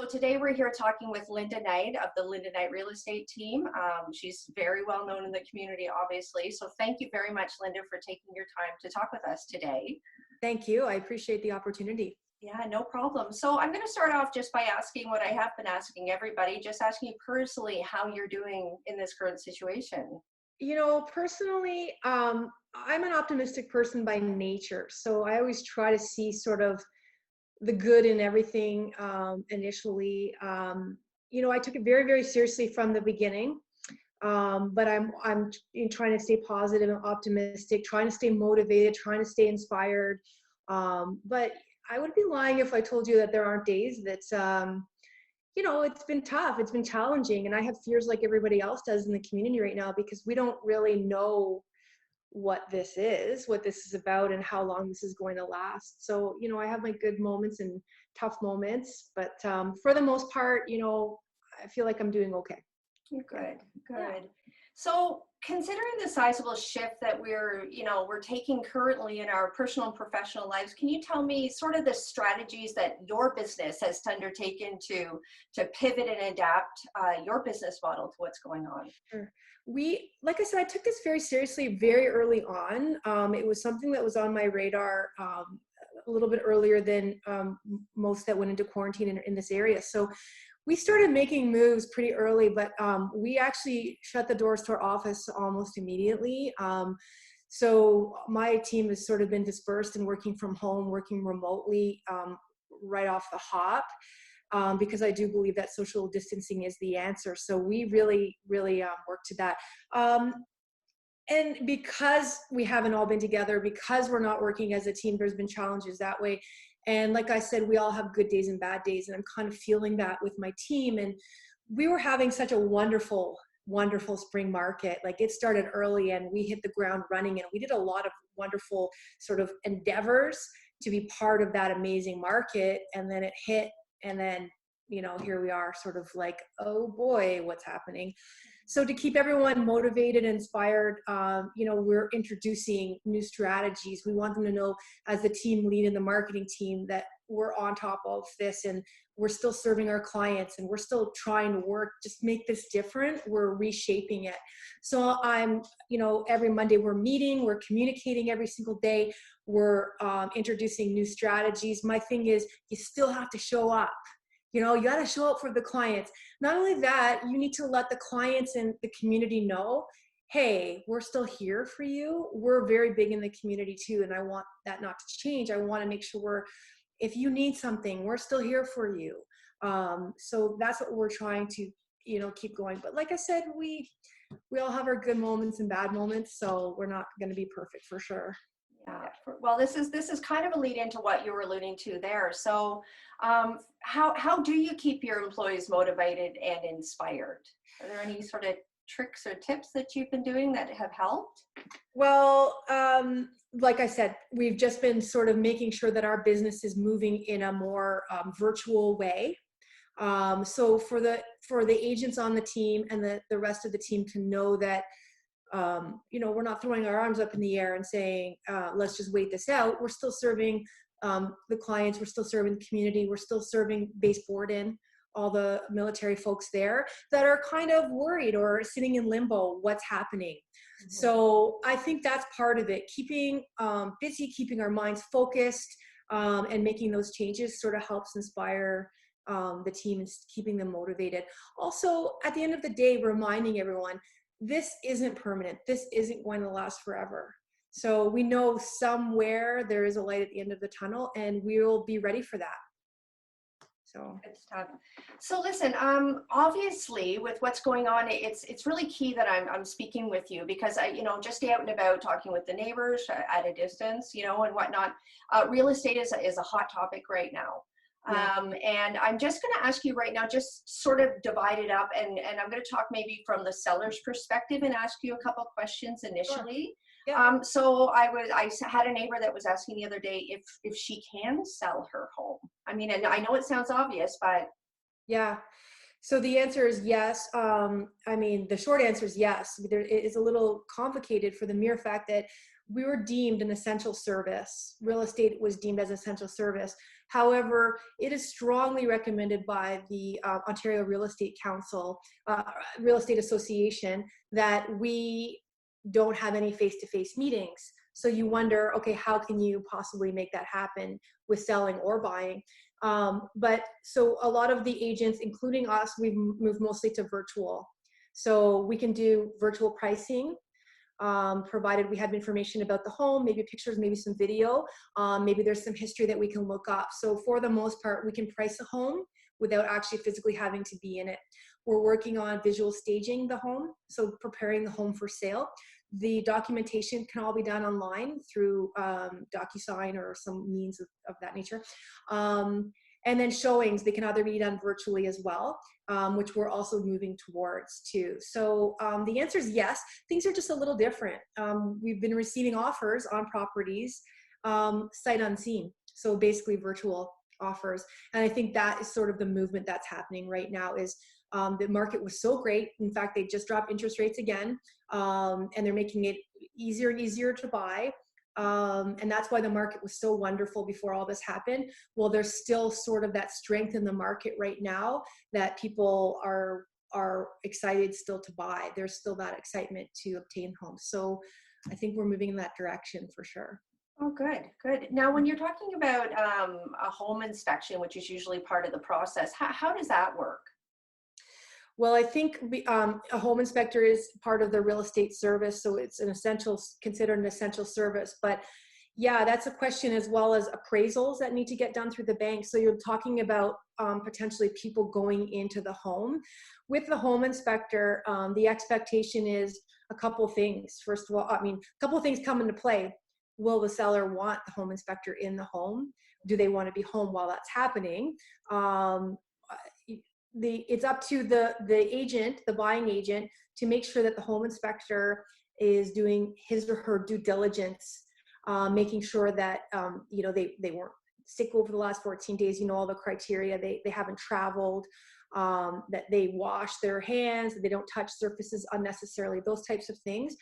today we're here talking with Linda Knight of the Linda Knight Real Estate team. She's very well known in the community, obviously. So thank you very much, Linda, for taking your time to talk with us today. Thank you. I appreciate the opportunity. Yeah, no problem. So I'm going to start off just by asking what I have been asking everybody, just asking you personally how you're doing in this current situation. You know, personally, I'm an optimistic person by nature. So I always try to see sort of the good in everything initially. You know, I took it very, very seriously from the beginning. But I'm trying to stay positive and optimistic, trying to stay motivated, trying to stay inspired. But I would be lying if I told you that there aren't days that's, you know, it's been tough, it's been challenging, and I have fears like everybody else does in the community right now because we don't really know what this is about, and how long this is going to last. So, you know, I have my good moments and tough moments, but for the most part, you know, I feel like I'm doing okay. Good, good. Yeah. So considering the sizable shift that we're taking currently in our personal and professional lives, can you tell me sort of the strategies that your business has undertaken to pivot and adapt your business model to what's going on? Sure. Like I said, I took this very seriously very early on. It was something that was on my radar a little bit earlier than most that went into quarantine in this area. So we started making moves pretty early, but we actually shut the doors to our office almost immediately. So my team has sort of been dispersed and working from home, working remotely right off the hop. Because I do believe that social distancing is the answer. So we really, really work to that. And because we haven't all been together, because we're not working as a team, there's been challenges that way. And like I said, we all have good days and bad days. And I'm kind of feeling that with my team. And we were having such a wonderful, wonderful spring market. Like it started early and we hit the ground running, and we did a lot of wonderful sort of endeavors to be part of that amazing market. And then it hit. And then, you know, here we are sort of like, oh boy, what's happening? So to keep everyone motivated and inspired, you know, we're introducing new strategies. We want them to know, as the team lead in the marketing team, that we're on top of this and we're still serving our clients and we're still trying to work, just make this different. We're reshaping it. So you know, every Monday we're meeting, we're communicating every single day. We're introducing new strategies. My thing is, you still have to show up. You know, you got to show up for the clients. Not only that, you need to let the clients and the community know, hey, we're still here for you. We're very big in the community too. And I want that not to change. I want to make sure if you need something, we're still here for you. So that's what we're trying to, you know, keep going. But like I said, we all have our good moments and bad moments. So we're not going to be perfect for sure. Yeah. Well, this is kind of a lead into what you were alluding to there. So how do you keep your employees motivated and inspired? Are there any sort of tricks or tips that you've been doing that have helped? Well, like I said, we've just been sort of making sure that our business is moving in a more virtual way. So for the agents on the team and the rest of the team to know that, you know, we're not throwing our arms up in the air and saying, let's just wait this out. We're still serving the clients. We're still serving the community. We're still serving base Borden, all the military folks there that are kind of worried or sitting in limbo, what's happening. Mm-hmm. So I think that's part of it. Keeping busy, keeping our minds focused, and making those changes sort of helps inspire the team and keeping them motivated. Also, at the end of the day, reminding everyone, this isn't permanent. This isn't going to last forever. So we know somewhere there is a light at the end of the tunnel, and we'll be ready for that. So good stuff. So listen, obviously with what's going on, it's really key that I'm speaking with you, because I, you know, just out and about talking with the neighbors at a distance, you know, and whatnot. Real estate is a hot topic right now. Yeah. And I'm just going to ask you right now, just sort of divide it up, and I'm going to talk maybe from the seller's perspective and ask you a couple questions initially. Sure. Yeah. So I had a neighbor that was asking the other day if she can sell her home. I mean, and I know it sounds obvious, but yeah. So the answer is yes. I mean, the short answer is yes. It is a little complicated for the mere fact that we were deemed an essential service. Real estate was deemed as essential service. However, it is strongly recommended by the Ontario Real Estate Council, Real Estate Association, that we don't have any face-to-face meetings. So you wonder, okay, how can you possibly make that happen with selling or buying? But so a lot of the agents, including us, we've moved mostly to virtual. So we can do virtual pricing, provided we have information about the home, maybe pictures, maybe some video, maybe there's some history that we can look up. So for the most part, we can price a home without actually physically having to be in it. We're working on visual staging the home, so preparing the home for sale. The documentation can all be done online through DocuSign or some means of that nature. And then showings, they can either be done virtually as well, which we're also moving towards too. So the answer is yes. Things are just a little different. We've been receiving offers on properties sight unseen, so basically virtual offers. And I think that is sort of the movement that's happening right now. Is the market was so great. In fact, they just dropped interest rates again, and they're making it easier and easier to buy. And that's why the market was so wonderful before all this happened. Well, there's still sort of that strength in the market right now that people are excited still to buy. There's still that excitement to obtain homes. So I think we're moving in that direction for sure. Oh, good, good. Now, when you're talking about a home inspection, which is usually part of the process, how does that work? Well, I think a home inspector is part of the real estate service, so it's an essential, considered an essential service. But yeah, that's a question, as well as appraisals that need to get done through the bank. So you're talking about potentially people going into the home. With the home inspector, the expectation is a couple things. First of all, I mean, a couple of things come into play. Will the seller want the home inspector in the home? Do they want to be home while that's happening? It's up to the agent, the buying agent, to make sure that the home inspector is doing his or her due diligence, making sure that they weren't sick over the last 14 days, all the criteria, they haven't traveled, that they wash their hands, that they don't touch surfaces unnecessarily, those types of things,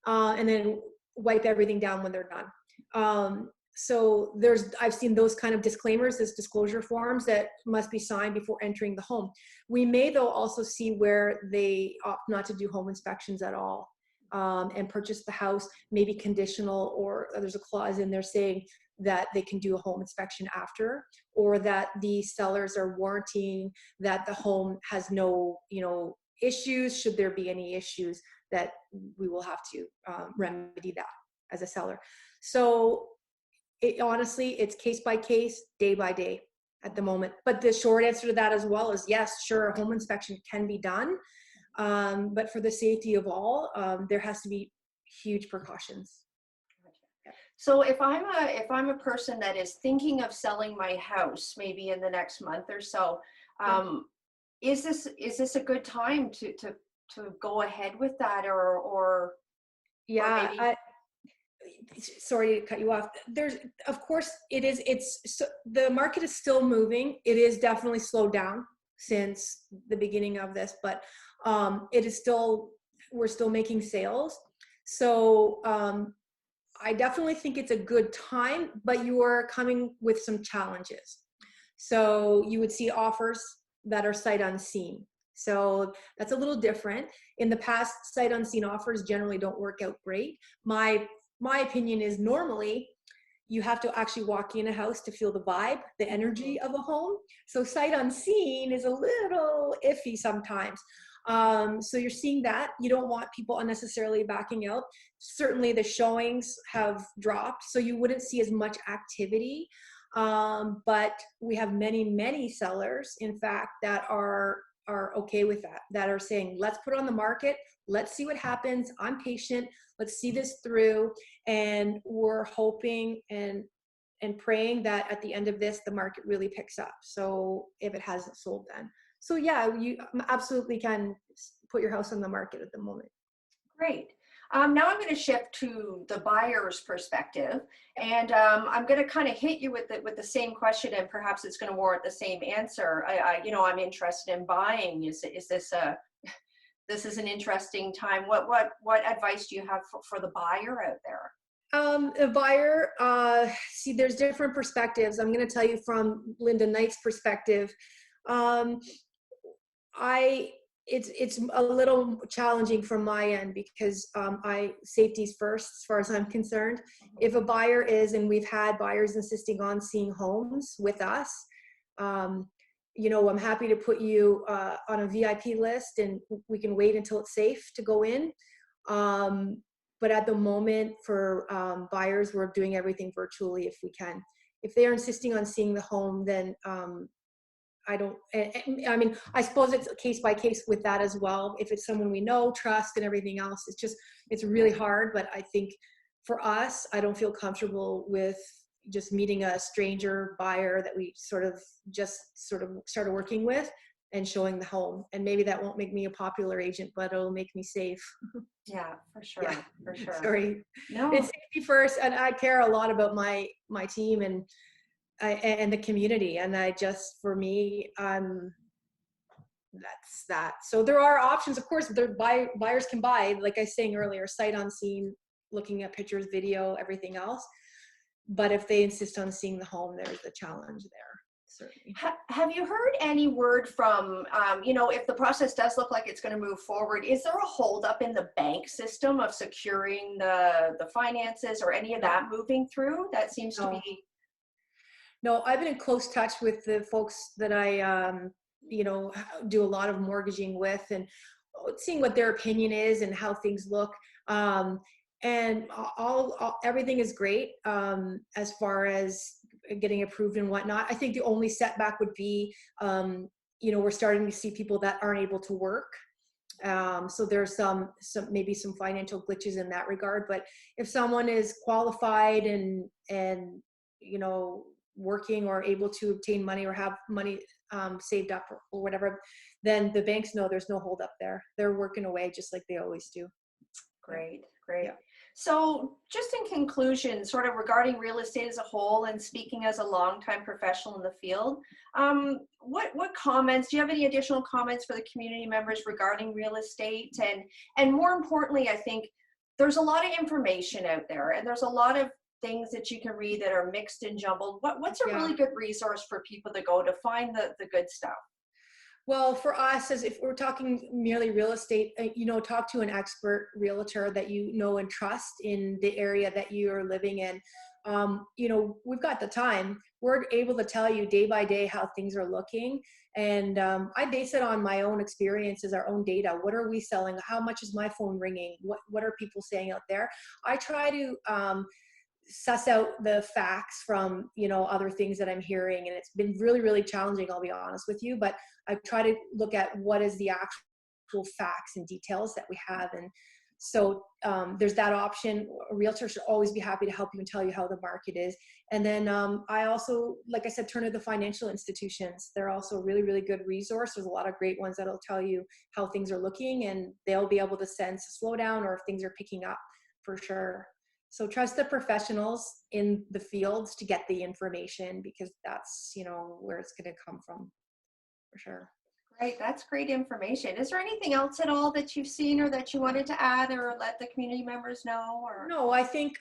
and then wipe everything down when they're done. So I've seen those kind of disclaimers, as disclosure forms that must be signed before entering the home. We may, though, also see where they opt not to do home inspections at all, and purchase the house, maybe conditional, or there's a clause in there saying that they can do a home inspection after, or that the sellers are warranting that the home has no, issues. Should there be any issues, that we will have to remedy that as a seller. So honestly, it's case by case, day by day at the moment. But the short answer to that as well is yes, sure, a home inspection can be done. But for the safety of all, there has to be huge precautions. So if I'm a person that is thinking of selling my house, maybe in the next month or so, is this a good time to go ahead with that, or yeah, or maybe sorry to cut you off. Of course it is. The market is still moving. It is definitely slowed down since the beginning of this, but it is still, we're still making sales. So I definitely think it's a good time, but you are coming with some challenges. So you would see offers that are sight unseen. So that's a little different. In the past, sight unseen offers generally don't work out great. My opinion is normally you have to actually walk in a house to feel the vibe, the energy of a home. So sight unseen is a little iffy sometimes. So you're seeing that. You don't want people unnecessarily backing out. Certainly the showings have dropped, so you wouldn't see as much activity. But we have many sellers, in fact, that are okay with that are saying, let's put it on the market. Let's see what happens. I'm patient. Let's see this through. And we're hoping and praying that at the end of this, the market really picks up. So if it hasn't sold then. So yeah, you absolutely can put your house on the market at the moment. Great. Now I'm going to shift to the buyer's perspective, and I'm going to kind of hit you with the same question, and perhaps it's going to warrant the same answer. I'm interested in buying. Is this is an interesting time. What advice do you have for the buyer out there? A buyer, see, there's different perspectives. I'm going to tell you from Linda Knight's perspective. Um, I it's a little challenging from my end because I safety's first as far as I'm concerned. If a buyer is, and we've had buyers insisting on seeing homes with us, um, I'm happy to put you on a VIP list, and we can wait until it's safe to go in. Um, but at the moment, for buyers, we're doing everything virtually if we can. If they are insisting on seeing the home, then I don't, I mean, I suppose it's case by case with that as well. If it's someone we know, trust, and everything else, it's really hard. But I think for us, I don't feel comfortable with just meeting a stranger buyer that we sort of started working with and showing the home. And maybe that won't make me a popular agent, but it'll make me safe. Yeah, for sure. Yeah. For sure. Sorry. No. It's safety first, and I care a lot about my team and the community. And for me, that's that. So there are options, of course. Buyers can buy, like I was saying earlier, sight unseen, looking at pictures, video, everything else. But if they insist on seeing the home, there's a challenge there, certainly. Have you heard any word from, if the process does look like it's going to move forward, is there a holdup in the bank system of securing the finances or any of that moving through? That seems to be. No, I've been in close touch with the folks that I, do a lot of mortgaging with, and seeing what their opinion is and how things look. And everything is great as far as getting approved and whatnot. I think the only setback would be, we're starting to see people that aren't able to work. So there's maybe some financial glitches in that regard. But if someone is qualified and working or able to obtain money or have money saved up or whatever, then the banks know there's no hold up there. They're working away just like they always do. Great, great. Yeah. So just in conclusion, sort of regarding real estate as a whole and speaking as a longtime professional in the field, what comments, do you have any additional comments for the community members regarding real estate? And more importantly, I think there's a lot of information out there, and there's a lot of things that you can read that are mixed and jumbled. What's a really good resource for people to go to find the good stuff? Well, for us, as if we're talking merely real estate, talk to an expert realtor that you know and trust in the area that you are living in. We've got the time. We're able to tell you day by day how things are looking. And I base it on my own experiences, our own data. What are we selling? How much is my phone ringing? What are people saying out there? I try to suss out the facts from other things that I'm hearing, and it's been really, really challenging, I'll be honest with you, but I try to look at what is the actual facts and details that we have. And so there's that option. A realtor should always be happy to help you and tell you how the market is. And then I also, like I said, turn to the financial institutions. They're also a really, really good resource. There's a lot of great ones that'll tell you how things are looking, and they'll be able to sense a slowdown or if things are picking up, for sure. So trust the professionals in the fields to get the information, because that's, where it's going to come from, for sure. Great. That's great information. Is there anything else at all that you've seen or that you wanted to add or let the community members know? Or no, I think,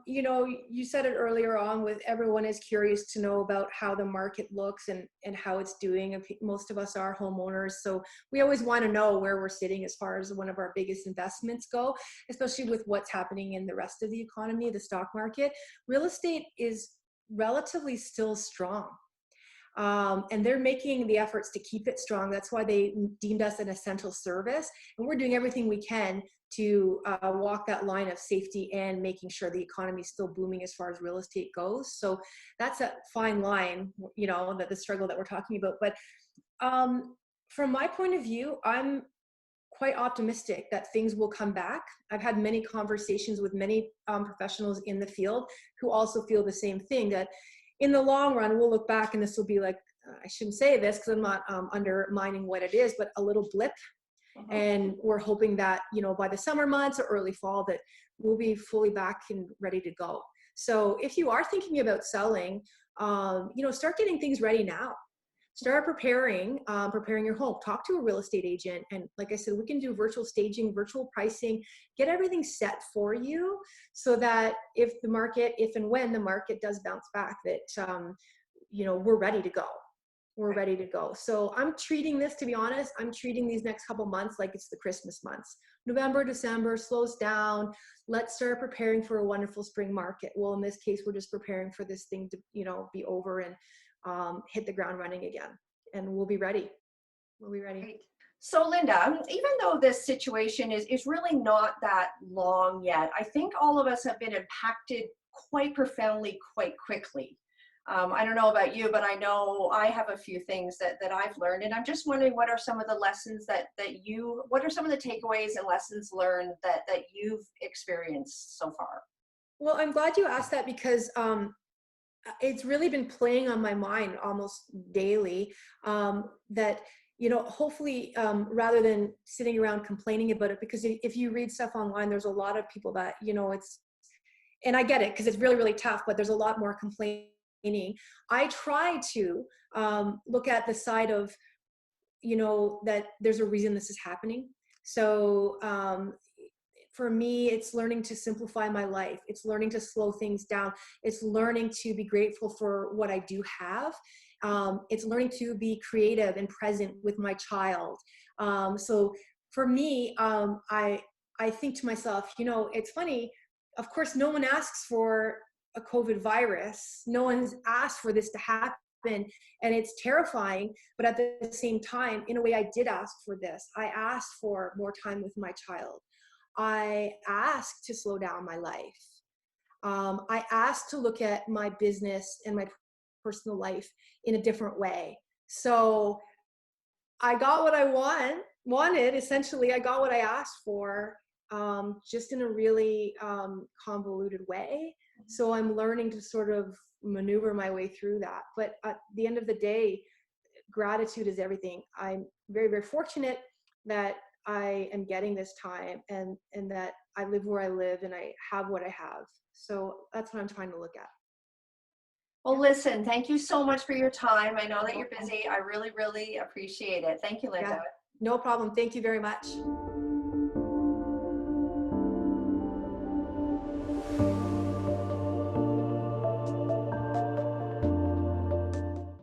you said it earlier on, with everyone is curious to know about how the market looks and how it's doing. Most of us are homeowners, so we always want to know where we're sitting as far as one of our biggest investments go, especially with what's happening in the rest of the economy, the stock market. Real estate is relatively still strong. And they're making the efforts to keep it strong. That's why they deemed us an essential service. And we're doing everything we can to walk that line of safety and making sure the economy is still booming as far as real estate goes. So that's a fine line, that the struggle that we're talking about. But from my point of view, I'm quite optimistic that things will come back. I've had many conversations with many professionals in the field who also feel the same thing, that in the long run, we'll look back and this will be like, I shouldn't say this because I'm not undermining what it is, but a little blip. Mm-hmm. And we're hoping that, by the summer months or early fall, that we'll be fully back and ready to go. So if you are thinking about selling, start getting things ready now. start preparing your home. Talk to a real estate agent. And like I said, we can do virtual staging, virtual pricing, get everything set for you so that if and when the market does bounce back, that, we're ready to go. We're ready to go. So I'm treating this, to be honest, I'm treating these next couple months like it's the Christmas months. November, December slows down. Let's start preparing for a wonderful spring market. Well, in this case, we're just preparing for this thing to, be over and hit the ground running again. And we'll be ready. We'll be ready. Great. So Linda, even though this situation is really not that long yet, I think all of us have been impacted quite profoundly, quite quickly. I don't know about you, but I know I have a few things that I've learned, and I'm just wondering what are some of the lessons what are some of the takeaways and lessons learned that you've experienced so far? Well, I'm glad you asked that because it's really been playing on my mind almost daily, that, hopefully, rather than sitting around complaining about it, because if you read stuff online, there's a lot of people that, and I get it because it's really, really tough, but there's a lot more complaining. I try to look at the side of, that there's a reason this is happening. So for me, it's learning to simplify my life. It's learning to slow things down. It's learning to be grateful for what I do have. It's learning to be creative and present with my child. So for me, I think to myself, it's funny. Of course, no one asks for a COVID virus. No one's asked for this to happen, and it's terrifying. But at the same time, in a way, I did ask for this. I asked for more time with my child. I asked to slow down my life. I asked to look at my business and my personal life in a different way. So I got what I wanted. Essentially, I got what I asked for, just in a really convoluted way. So I'm learning to sort of maneuver my way through that. But at the end of the day, gratitude is everything. I'm very, very fortunate that I am getting this time and that I live where I live and I have what I have. So that's what I'm trying to look at. Well, listen, thank you so much for your time. I know that you're busy. I really, really appreciate it. Thank you, Linda. Yeah, no problem. Thank you very much.